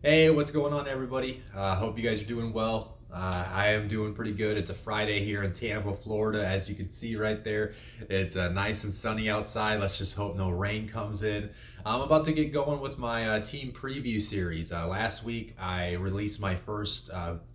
Hey, what's going on, everybody? Hope you guys are doing well. I am doing pretty good. It's a Friday here in Tampa, Florida. As you can see right there, it's nice and sunny outside. Let's just hope no rain comes in. I'm about to get going with my team preview series. Last week, I released my first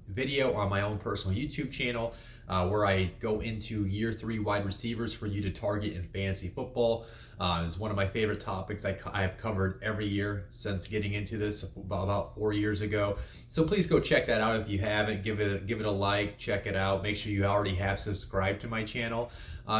video on my own personal YouTube channel where I go into year three wide receivers for you to target in fantasy football. It's one of my favorite topics I have covered every year since getting into this about 4 years ago. So please go check that out if you haven't. Give it a like, check it out. Make sure you already have subscribed to my channel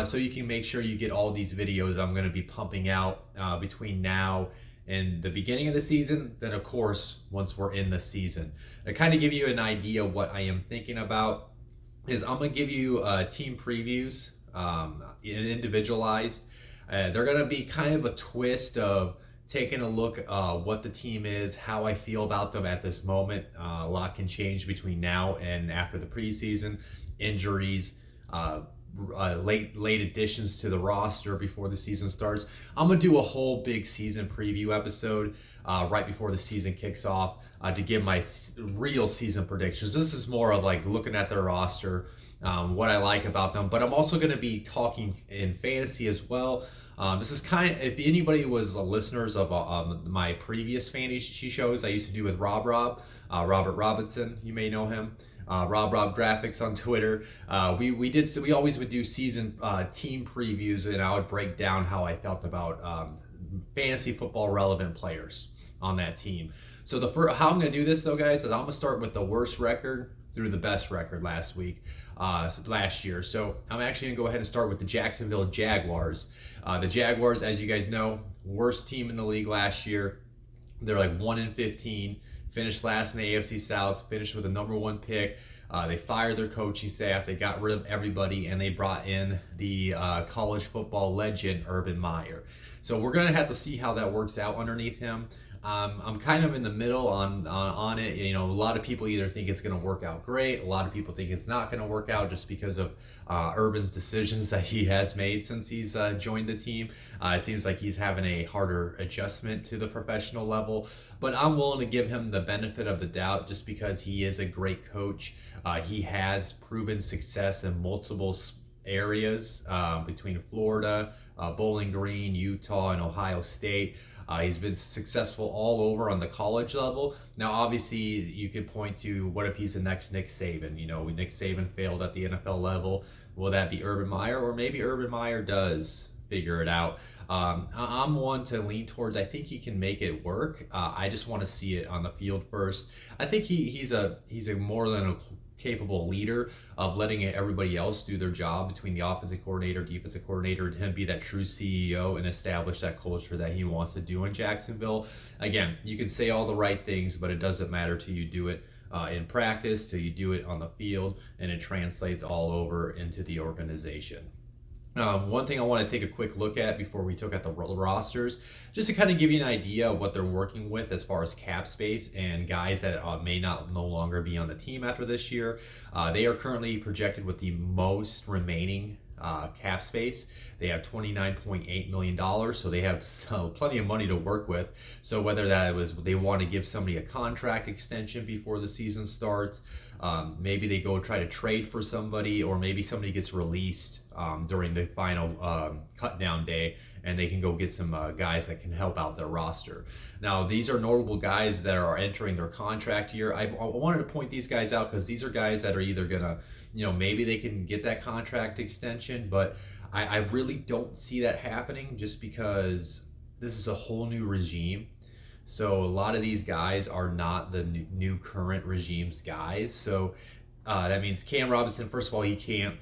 so you can make sure you get all these videos I'm going to be pumping out between now and the beginning of the season. Then of course once we're in the season, to kind of give you an idea what I am thinking about is I'm gonna give you team previews, individualized. They're gonna be kind of a twist of taking a look what the team is, how I feel about them at this moment. A lot can change between now and after the preseason, injuries, late additions to the roster before the season starts. I'm gonna do a whole big season preview episode right before the season kicks off to give my real season predictions. This is more of like looking at their roster, what I like about them, but I'm also gonna be talking in fantasy as well. This is kind of, if anybody was listeners of my previous fantasy shows I used to do with Robert Robinson, you may know him. Rob Graphics on Twitter. We always would do season team previews, and I would break down how I felt about fantasy football relevant players on that team. So how I'm gonna do this though, guys, is I'm gonna start with the worst record through the best record last year. So I'm actually gonna go ahead and start with the Jacksonville Jaguars. The Jaguars, as you guys know, worst team in the league last year. They're like 1-15. Finished last in the AFC South, finished with the number one pick. They fired their coaching staff, they got rid of everybody, and they brought in the college football legend Urban Meyer. So we're gonna have to see how that works out underneath him. I'm kind of in the middle on it. You know, a lot of people either think it's going to work out great. A lot of people think it's not going to work out just because of Urban's decisions that he has made since he's joined the team. It seems like he's having a harder adjustment to the professional level. But I'm willing to give him the benefit of the doubt just because he is a great coach. He has proven success in multiple areas between Florida, Bowling Green, Utah, and Ohio State. He's been successful all over on the college level. Now, obviously, you could point to what if he's the next Nick Saban? You know, Nick Saban failed at the NFL level. Will that be Urban Meyer? Or maybe Urban Meyer does figure it out. I'm one to lean towards. I think he can make it work. I just want to see it on the field first. I think he's a more than a capable leader of letting everybody else do their job between the offensive coordinator, defensive coordinator, and him be that true CEO and establish that culture that he wants to do in Jacksonville. Again, you can say all the right things, but it doesn't matter till you do it in practice, till you do it on the field, and it translates all over into the organization. One thing I want to take a quick look at before we took out the rosters, just to kind of give you an idea of what they're working with as far as cap space and guys that may not no longer be on the team after this year. They are currently projected with the most remaining cap space. They have $29.8 million, so they have plenty of money to work with. So whether that was they want to give somebody a contract extension before the season starts, maybe they go try to trade for somebody, or maybe somebody gets released during the final cut down day, and they can go get some guys that can help out their roster. Now, these are notable guys that are entering their contract year. I wanted to point these guys out because these are guys that are either gonna, you know, maybe they can get that contract extension, but I really don't see that happening just because this is a whole new regime. So a lot of these guys are not the new current regime's guys. So that means Cam Robinson, first of all, he can't.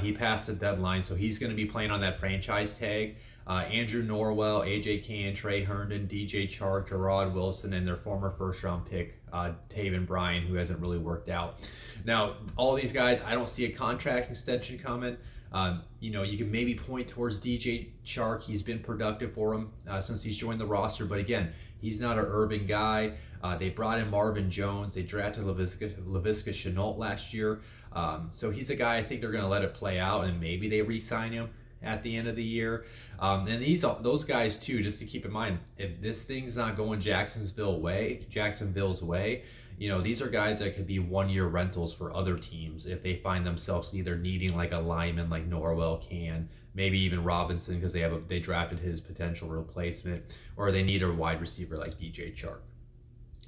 He passed the deadline, so he's going to be playing on that franchise tag. Andrew Norwell, AJ Cann, Trey Herndon, DJ Chark, Gerard Wilson, and their former first-round pick, Taven Bryan, who hasn't really worked out. Now, all these guys, I don't see a contract extension coming. You know, you can maybe point towards DJ Chark. He's been productive for him since he's joined the roster, but again, he's not an Urban guy. They brought in Marvin Jones. They drafted Laviska Shenault last year. So he's a guy I think they're going to let it play out, and maybe they re-sign him. at the end of the year. And those guys too, just to keep in mind, if this thing's not going Jacksonville's way, these are guys that could be 1 year rentals for other teams if they find themselves either needing like a lineman like Norwell can, maybe even Robinson because they drafted his potential replacement, or they need a wide receiver like DJ Chark.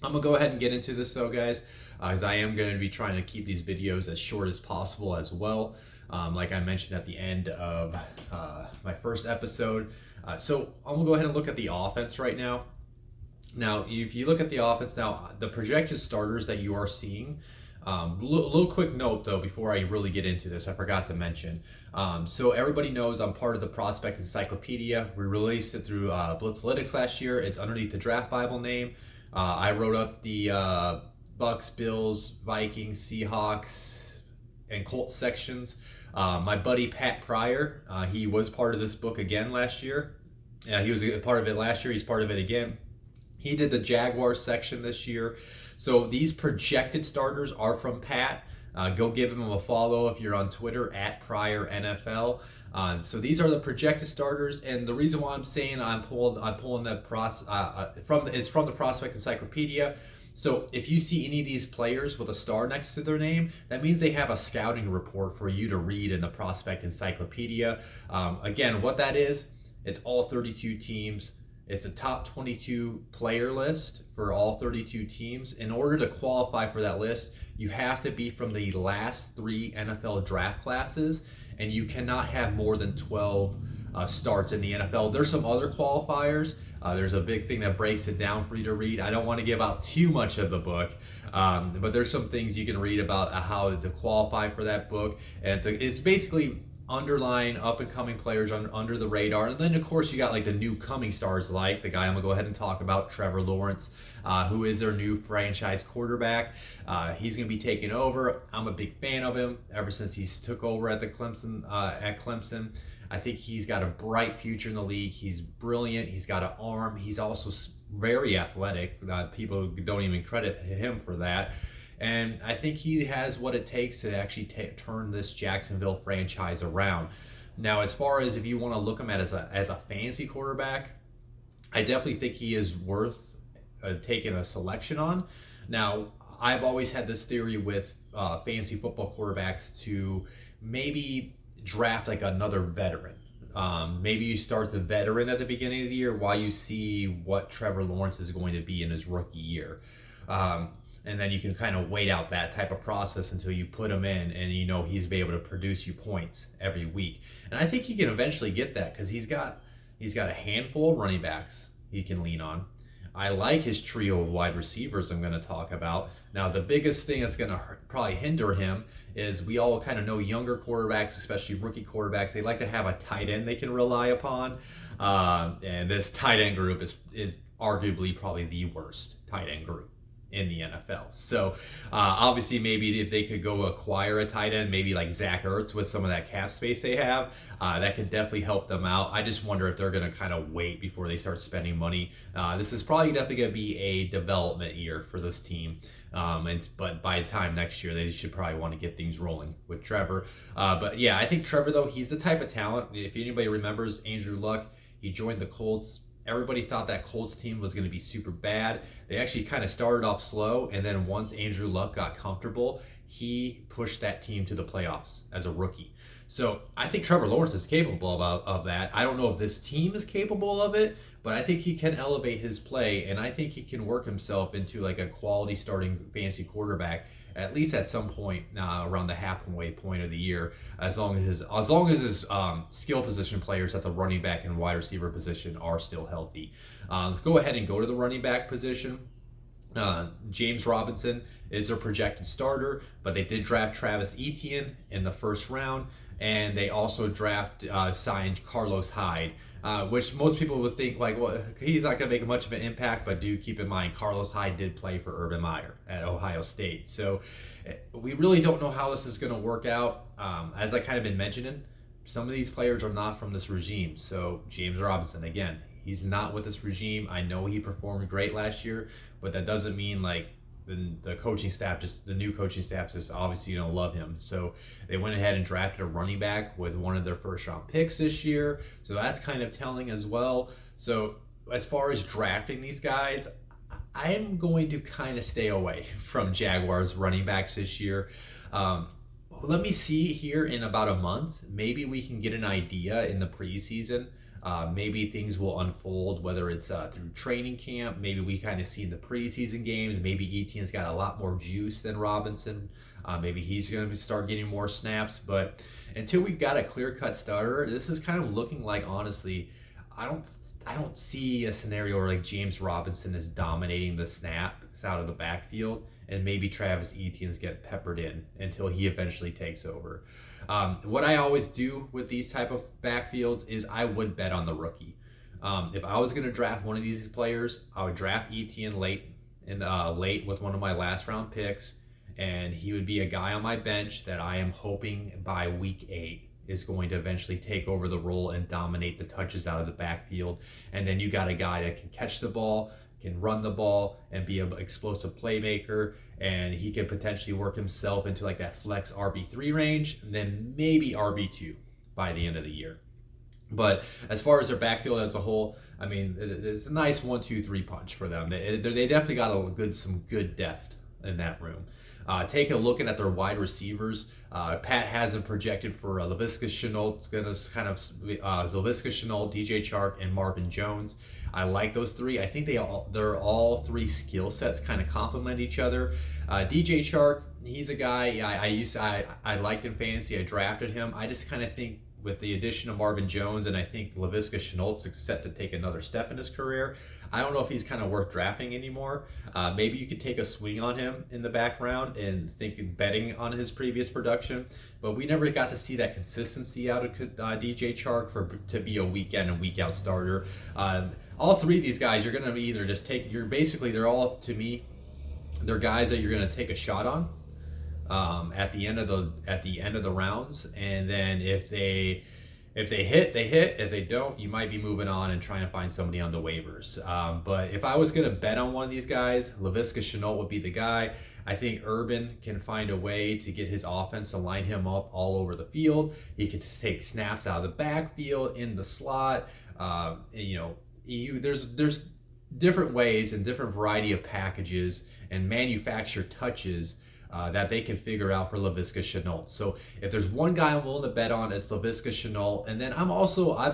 I'm gonna go ahead and get into this though, guys, because I am going to be trying to keep these videos as short as possible as well. Like I mentioned at the end of my first episode. So I'm gonna go ahead and look at the offense right now. Now, if you look at the offense now, the projected starters that you are seeing, little quick note though before I really get into this, I forgot to mention. So everybody knows I'm part of the Prospect Encyclopedia. We released it through Blitzalytics last year. It's underneath the Draft Bible name. I wrote up the Bucks, Bills, Vikings, Seahawks, and Colts sections. My buddy Pat Pryor, he was part of this book again last year. He was a part of it last year. He's part of it again. He did the Jaguars section this year. So these projected starters are from Pat. Go give him a follow if you're on Twitter at Pryor NFL. So these are the projected starters, and the reason why I'm saying I'm pulling that from the Prospect Encyclopedia. So if you see any of these players with a star next to their name, that means they have a scouting report for you to read in the Prospect Encyclopedia. Again, what that is, it's all 32 teams. It's a top 22 player list for all 32 teams. In order to qualify for that list, you have to be from the last 3 NFL draft classes, and you cannot have more than 12 starts in the NFL. There's some other qualifiers. There's a big thing that breaks it down for you to read. I don't want to give out too much of the book, but there's some things you can read about how to qualify for that book. And it's basically underlying up and coming players under the radar. And then of course you got like the new coming stars, like the guy I'm gonna go ahead and talk about, Trevor Lawrence, who is their new franchise quarterback. He's gonna be taking over. I'm a big fan of him ever since he's took over at Clemson. I think he's got a bright future in the league. He's brilliant. He's got an arm. He's also very athletic. People don't even credit him for that. And I think he has what it takes to actually turn this Jacksonville franchise around. Now, as far as if you want to look him at as a fantasy quarterback, I definitely think he is worth taking a selection on. Now, I've always had this theory with fantasy football quarterbacks to maybe draft like another veteran. Maybe you start the veteran at the beginning of the year while you see what Trevor Lawrence is going to be in his rookie year. And then you can kind of wait out that type of process until you put him in and he's be able to produce you points every week. And I think he can eventually get that because he's got a handful of running backs he can lean on. I like his trio of wide receivers I'm going to talk about. Now, the biggest thing that's going to probably hinder him is we all kind of know younger quarterbacks, especially rookie quarterbacks, they like to have a tight end they can rely upon. And this tight end group is arguably probably the worst tight end group in the NFL. So obviously maybe if they could go acquire a tight end, maybe like Zach Ertz with some of that cap space they have, that could definitely help them out. I just wonder if they're going to kind of wait before they start spending money. This is probably definitely going to be a development year for this team. But by the time next year, they should probably want to get things rolling with Trevor. But yeah, I think Trevor, though, he's the type of talent. If anybody remembers Andrew Luck, he joined the Colts. Everybody thought that Colts team was going to be super bad. They actually kind of started off slow, and then once Andrew Luck got comfortable, he pushed that team to the playoffs as a rookie. So I think Trevor Lawrence is capable of that. I don't know if this team is capable of it, but I think he can elevate his play, and I think he can work himself into like a quality starting fantasy quarterback, at least at some point around the halfway point of the year, as long as his skill position players at the running back and wide receiver position are still healthy. Let's go ahead and go to the running back position. James Robinson is their projected starter, but they did draft Travis Etienne in the first round, and they also signed Carlos Hyde, which most people would think like, well, he's not going to make much of an impact, but do keep in mind Carlos Hyde did play for Urban Meyer at Ohio State. So we really don't know how this is going to work out. As I kind of been mentioning, some of these players are not from this regime. So James Robinson, again, he's not with this regime. I know he performed great last year, but that doesn't mean like the coaching staff, just the new coaching staff, just obviously love him. So they went ahead and drafted a running back with one of their first round picks this year. So that's kind of telling as well. So as far as drafting these guys, I'm going to kind of stay away from Jaguars running backs this year. Let me see here in about a month. Maybe we can get an idea in the preseason. Maybe things will unfold, whether it's through training camp. Maybe we kind of see in the preseason games. Maybe Etienne's got a lot more juice than Robinson. Maybe he's going to start getting more snaps. But until we've got a clear-cut starter, this is kind of looking like, honestly, I don't see a scenario where like James Robinson is dominating the snaps out of the backfield, and maybe Travis Etienne's get peppered in until he eventually takes over. What I always do with these type of backfields is I would bet on the rookie. If I was going to draft one of these players, I would draft Etienne late with one of my last round picks, and he would be a guy on my bench that I am hoping by week 8 is going to eventually take over the role and dominate the touches out of the backfield. And then you got a guy that can catch the ball, can run the ball, and be an explosive playmaker, and he can potentially work himself into like that flex RB3 range, and then maybe RB2 by the end of the year. But as far as their backfield as a whole, I mean, it's a nice 1-2-3 punch for them. They definitely got some good depth in that room. Take a look at their wide receivers. Pat has them projected for Laviska Shenault. It's going to kind of Laviska Shenault, DJ Chark, and Marvin Jones. I like those three. I think they're all three skill sets kind of complement each other. DJ Chark, he's a guy I liked in fantasy. I drafted him. I just kind of think with the addition of Marvin Jones, and I think Laviska Shenault's set to take another step in his career, I don't know if he's kind of worth drafting anymore. Maybe you could take a swing on him in the background and think betting on his previous production, but we never got to see that consistency out of DJ Chark to be a week in and week out starter. All three of these guys, you're going to either just take, they're all, to me, they're guys that you're going to take a shot on at the end of the rounds, and then if they hit, they hit. If they don't, you might be moving on and trying to find somebody on the waivers. But if I was going to bet on one of these guys, Laviska Shenault would be the guy. I think Urban can find a way to get his offense to line him up all over the field. He can take snaps out of the backfield, in the slot. There's different ways and different variety of packages and manufactured touches that they can figure out for Laviska Shenault. So if there's one guy I'm willing to bet on, it's Laviska Shenault. And then I've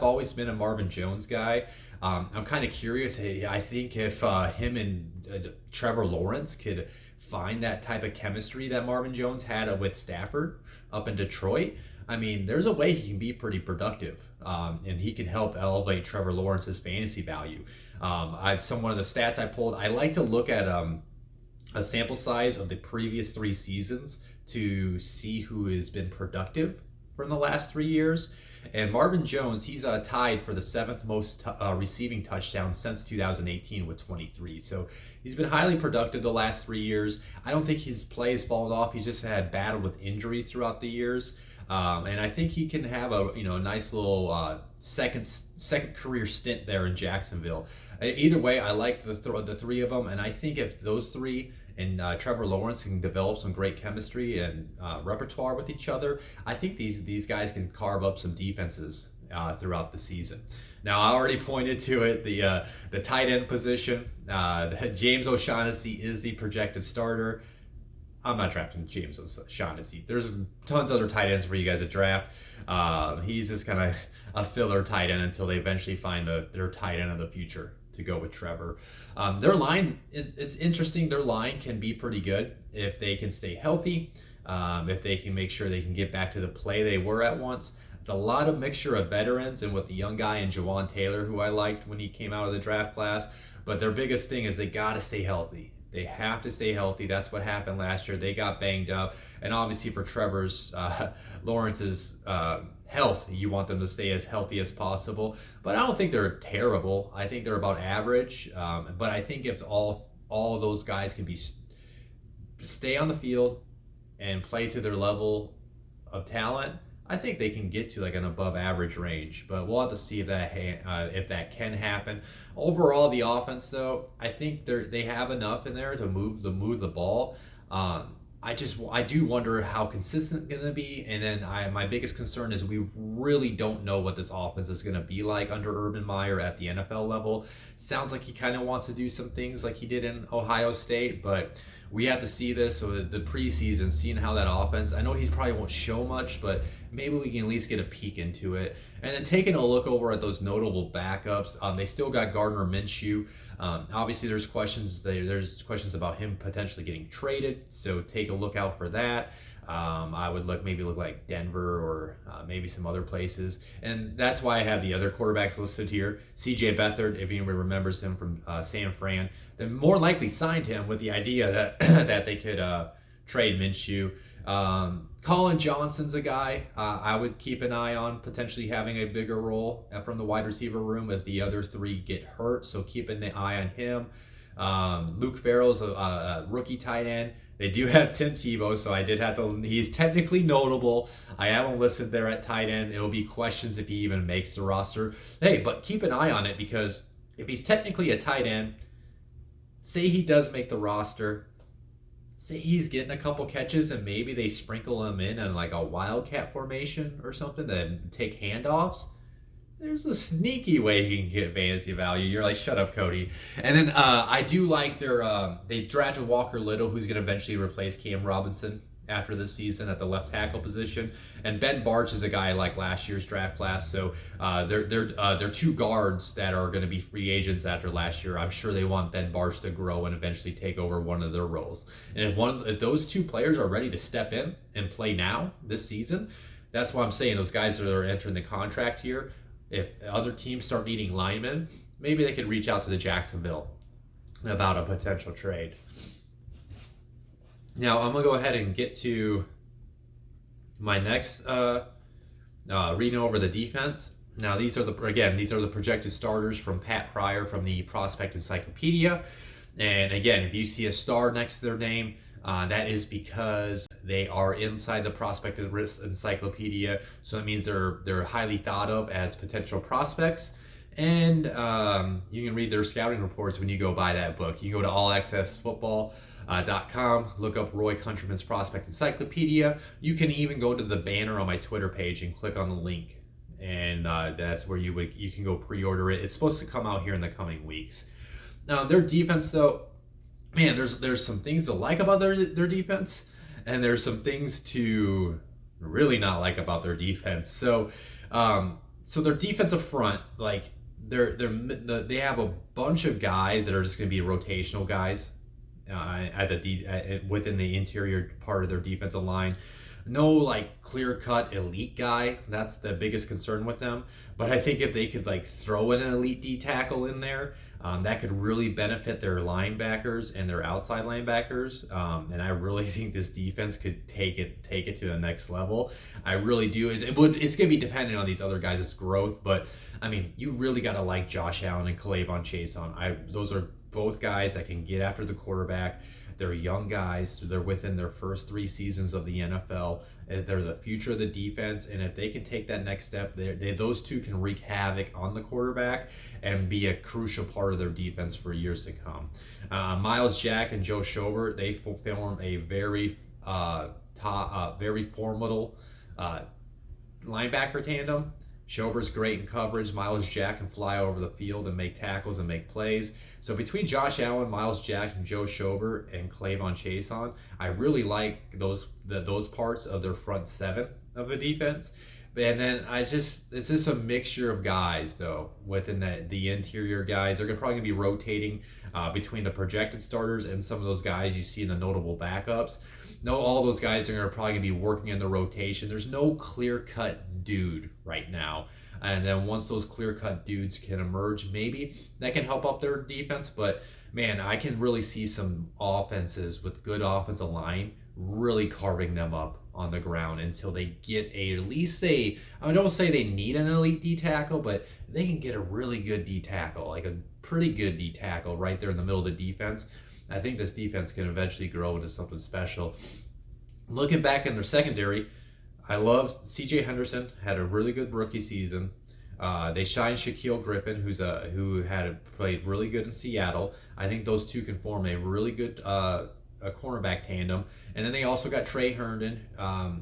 always been a Marvin Jones guy. I'm kind of curious. I think if him and Trevor Lawrence could find that type of chemistry that Marvin Jones had with Stafford up in Detroit, I mean, there's a way he can be pretty productive, and he can help elevate Trevor Lawrence's fantasy value. One of the stats I pulled, I like to look at a sample size of the previous 3 seasons to see who has been productive from the last 3 years. And Marvin Jones, he's tied for the 7th most receiving touchdowns since 2018 with 23. So he's been highly productive the last 3 years. I don't think his play has fallen off. He's just had battled with injuries throughout the years. And I think he can have a nice little second career stint there in Jacksonville. Either way, I like the 3 of them, and I think if those 3 and Trevor Lawrence can develop some great chemistry and repertoire with each other, I think these guys can carve up some defenses throughout the season. Now, I already pointed to it, the tight end position. James O'Shaughnessy is the projected starter. I'm not drafting James O'Shaughnessy. There's tons of other tight ends for you guys to draft. He's just kind of a filler tight end until they eventually find their tight end of the future to go with Trevor. Their line, it's interesting. Their line can be pretty good if they can stay healthy, if they can make sure they can get back to the play they were at once. It's a lot of mixture of veterans and with the young guy and Jawan Taylor, who I liked when he came out of the draft class. But their biggest thing is they got to stay healthy. They have to stay healthy. That's what happened last year. They got banged up. And obviously for Lawrence's health, you want them to stay as healthy as possible. But I don't think they're terrible. I think they're about average. But I think if all of those guys can stay on the field and play to their level of talent, I think they can get to like an above average range, but we'll have to see if that can happen. Overall, the offense though, I think they have enough in there to move the ball. I do wonder how consistent it's gonna be, and then my biggest concern is we really don't know what this offense is gonna be like under Urban Meyer at the NFL level. Sounds like he kind of wants to do some things like he did in Ohio State, but we have to see this. So the preseason, seeing how that offense. I know he probably won't show much, but maybe we can at least get a peek into it. And then taking a look over at those notable backups, they still got Gardner Minshew. Obviously, there's questions. There's questions about him potentially getting traded. So take a look out for that. I would look like Denver or maybe some other places, and that's why I have the other quarterbacks listed here. C.J. Beathard, if anybody remembers him from San Fran, they more likely signed him with the idea that that they could trade Minshew. Colin Johnson's a guy I would keep an eye on potentially having a bigger role from the wide receiver room if the other three get hurt. So keep an eye on him. Luke Farrell's a rookie tight end. They do have Tim Tebow, so I did have to. He's technically notable. I have him listed there at tight end. It will be questions if he even makes the roster. Hey, but keep an eye on it because if he's technically a tight end, say he does make the roster, say he's getting a couple catches and maybe they sprinkle him in like a wildcat formation or something to take handoffs. There's a sneaky way he can get fantasy value. You're like, shut up, Cody. And then I do like they drafted Walker Little, who's going to eventually replace Cam Robinson after this season at the left tackle position. And Ben Barch is a guy like last year's draft class. So they're two guards that are going to be free agents after last year. I'm sure they want Ben Barch to grow and eventually take over one of their roles. And if those two players are ready to step in and play now this season, that's why I'm saying those guys that are entering the contract year. If other teams start needing linemen, maybe they could reach out to the Jacksonville about a potential trade. Now, I'm going to go ahead and get to my next reading over the defense. Now, these are the projected starters from Pat Pryor from the Prospect Encyclopedia. And again, if you see a star next to their name, that is because they are inside the Prospect Encyclopedia, so that means they're highly thought of as potential prospects. And you can read their scouting reports when you go buy that book. You can go to allaccessfootball.com, look up Roy Countryman's Prospect Encyclopedia. You can even go to the banner on my Twitter page and click on the link, and that's where you can go pre-order it. It's supposed to come out here in the coming weeks. Now, their defense, though, man, there's some things to like about their defense, and there's some things to really not like about their defense. So their defensive front, like they have a bunch of guys that are just going to be rotational guys within the interior part of their defensive line. No like clear-cut elite guy. That's the biggest concern with them. But I think if they could like throw in an elite D tackle in there, that could really benefit their linebackers and their outside linebackers. And I really think this defense could take it to the next level. I really do. It's going to be dependent on these other guys' growth. But, I mean, you really got to like Josh Allen and Clavon Chason. Those are both guys that can get after the quarterback. They're young guys. They're within their first 3 seasons of the NFL. They're the future of the defense, and if they can take that next step, those two can wreak havoc on the quarterback and be a crucial part of their defense for years to come. Miles Jack and Joe Schobert, they form a very formidable linebacker tandem. Schobert's great in coverage. Miles Jack can fly over the field and make tackles and make plays. So between Josh Allen, Miles Jack, and Joe Schobert and Clavon Chason, I really like those parts of their front seven of the defense. And then it's just a mixture of guys though within the interior guys. They're probably gonna be rotating between the projected starters and some of those guys you see in the notable backups. No, all those guys are probably gonna be working in the rotation. There's no clear-cut dude right now. And then once those clear-cut dudes can emerge, maybe that can help up their defense. But man, I can really see some offenses with good offensive line really carving them up on the ground until they get I don't say they need an elite D tackle, but they can get a really good D tackle, like a pretty good D tackle right there in the middle of the defense. I think this defense can eventually grow into something special. Looking back in their secondary, I love C.J. Henderson. Had a really good rookie season. They signed Shaquille Griffin, who had played really good in Seattle. I think those two can form a really good a cornerback tandem. And then they also got Trey Herndon,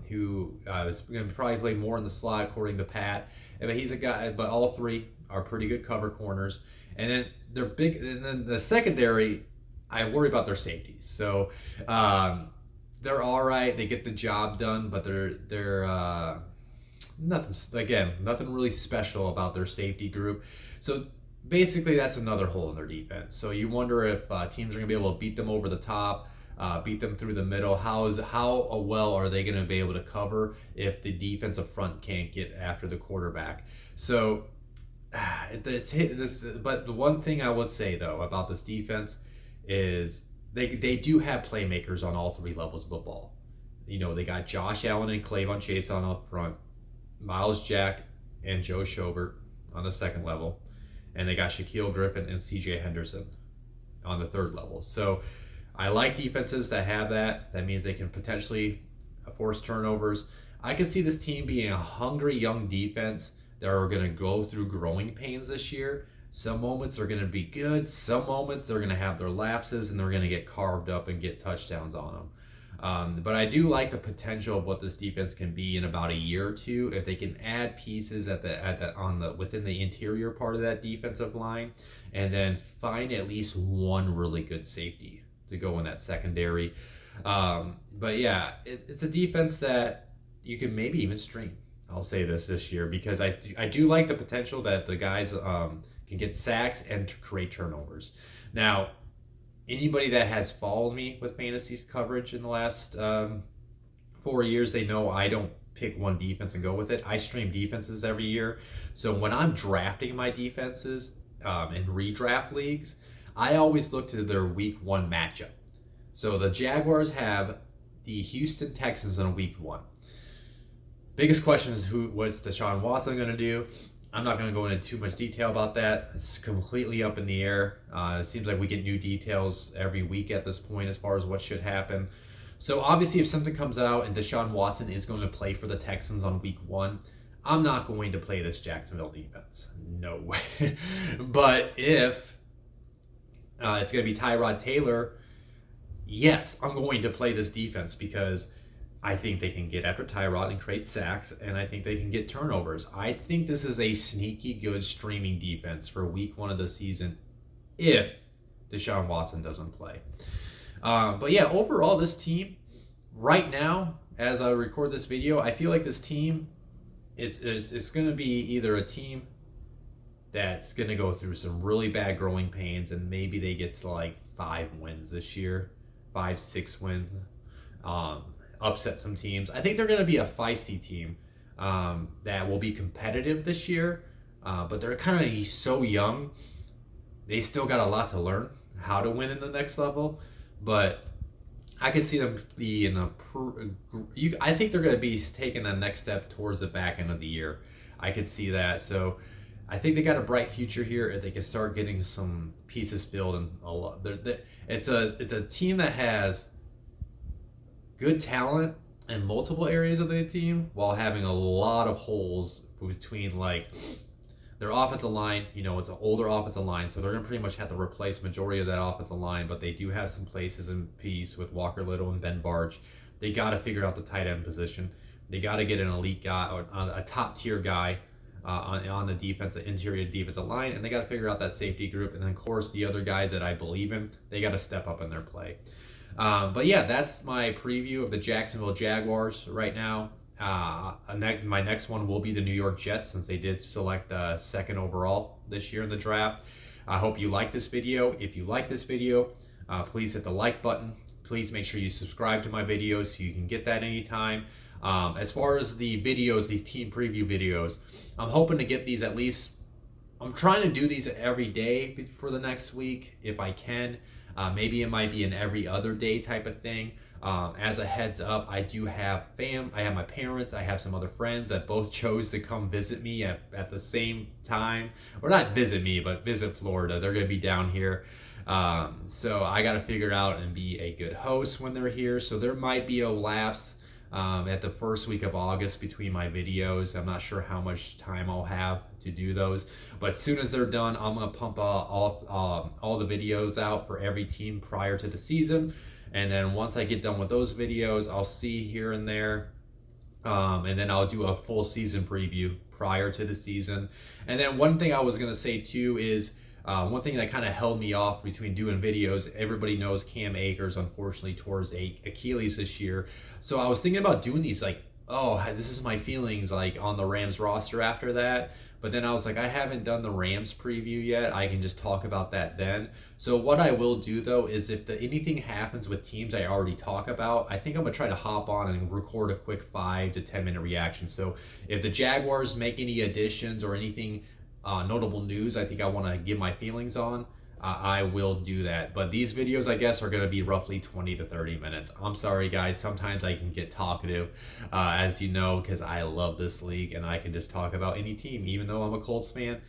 who is going to probably play more in the slot according to Pat. But he's a guy. But all three are pretty good cover corners. And then they're big. And then the secondary, I worry about their safeties. So they're all right. They get the job done, but they're nothing really special about their safety group. So basically, that's another hole in their defense. So you wonder if teams are going to be able to beat them over the top, beat them through the middle. How well are they going to be able to cover if the defensive front can't get after the quarterback? So it's hit this. But the one thing I would say though about this defense is they do have playmakers on all three levels of the ball. You know, they got Josh Allen and Clavon Chase on up front, Miles Jack and Joe Schobert on the second level, and they got Shaquille Griffin and C.J. Henderson on the third level. So I like defenses that have that. That means they can potentially force turnovers. I can see this team being a hungry young defense that are going to go through growing pains this year. Some moments are going to be good. Some moments they're going to have their lapses and they're going to get carved up and get touchdowns on them. But I do like the potential of what this defense can be in about a year or two if they can add pieces within the interior part of that defensive line, and then find at least one really good safety to go in that secondary. But yeah, it's a defense that you can maybe even stream. I'll say this year because I do like the potential that the guys can get sacks and to create turnovers. Now, anybody that has followed me with fantasy coverage in the last 4 years, they know I don't pick one defense and go with it. I stream defenses every year. So when I'm drafting my defenses in redraft leagues, I always look to their week one matchup. So the Jaguars have the Houston Texans in week one. Biggest question is what's Deshaun Watson going to do? I'm not going to go into too much detail about that. It's completely up in the air. It seems like we get new details every week at this point as far as what should happen. So obviously if something comes out and Deshaun Watson is going to play for the Texans on week one, I'm not going to play this Jacksonville defense. No way. But if it's going to be Tyrod Taylor, yes, I'm going to play this defense because I think they can get after Tyrod and create sacks, and I think they can get turnovers. I think this is a sneaky good streaming defense for week one of the season if Deshaun Watson doesn't play. But yeah, overall, this team, right now, as I record this video, I feel like this team, it's going to be either a team that's going to go through some really bad growing pains, and maybe they get to like 5 wins this year, 5-6 wins. Upset some teams. I think they're going to be a feisty team that will be competitive this year, but they're kind of so young. They still got a lot to learn how to win in the next level, but I can see them be in I think they're going to be taking the next step towards the back end of the year. I could see that. So I think they got a bright future here if they can start getting some pieces filled. And it's a team that has good talent in multiple areas of the team while having a lot of holes between like their offensive line. You know, it's an older offensive line, so they're going to pretty much have to replace majority of that offensive line, but they do have some places in peace with Walker Little and Ben Barge. They got to figure out the tight end position. They got to get an elite guy or a top tier guy on the defensive interior defensive line, and they got to figure out that safety group. And then of course the other guys that I believe in, they got to step up in their play. But yeah, that's my preview of the Jacksonville Jaguars right now. My next one will be the New York Jets, since they did select second overall this year in the draft. I hope you like this video. If you like this video, please hit the like button. Please make sure you subscribe to my videos so you can get that anytime. As far as the videos, these team preview videos, I'm hoping to get these at least. I'm trying to do these every day for the next week if I can. Maybe it might be an every other day type of thing. As a heads up, I do have I have my parents, I have some other friends that both chose to come visit me at the same time. Or not visit me, but visit Florida. They're going to be down here. So I got to figure out and be a good host when they're here. So there might be a lapse at the first week of August between my videos. I'm not sure how much time I'll have to do those, but as soon as they're done, I'm gonna pump all the videos out for every team prior to the season. And then once I get done with those videos, I'll see here and there, and then I'll do a full season preview prior to the season. And then one thing I was gonna say too is, one thing that kind of held me off between doing videos, everybody knows Cam Akers unfortunately tore his Achilles this year. So I was thinking about doing these like, oh, this is my feelings like on the Rams roster after that. But then I was like, I haven't done the Rams preview yet. I can just talk about that then. So what I will do though is if anything happens with teams I already talk about, I think I'm gonna try to hop on and record a quick 5 to 10 minute reaction. So if the Jaguars make any additions or anything notable news I think I want to give my feelings on, I will do that. But these videos, I guess, are going to be roughly 20 to 30 minutes. I'm sorry, guys. Sometimes I can get talkative, as you know, because I love this league and I can just talk about any team. Even though I'm a Colts fan,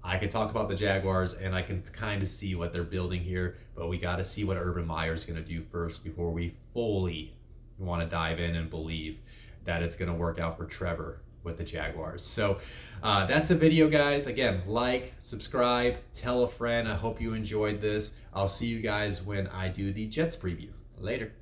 I can talk about the Jaguars and I can kind of see what they're building here. But we got to see what Urban Meyer's going to do first before we fully want to dive in and believe that it's going to work out for Trevor with the Jaguars. So that's the video, guys. Again, like, subscribe, tell a friend. I hope you enjoyed this. I'll see you guys when I do the Jets preview. Later.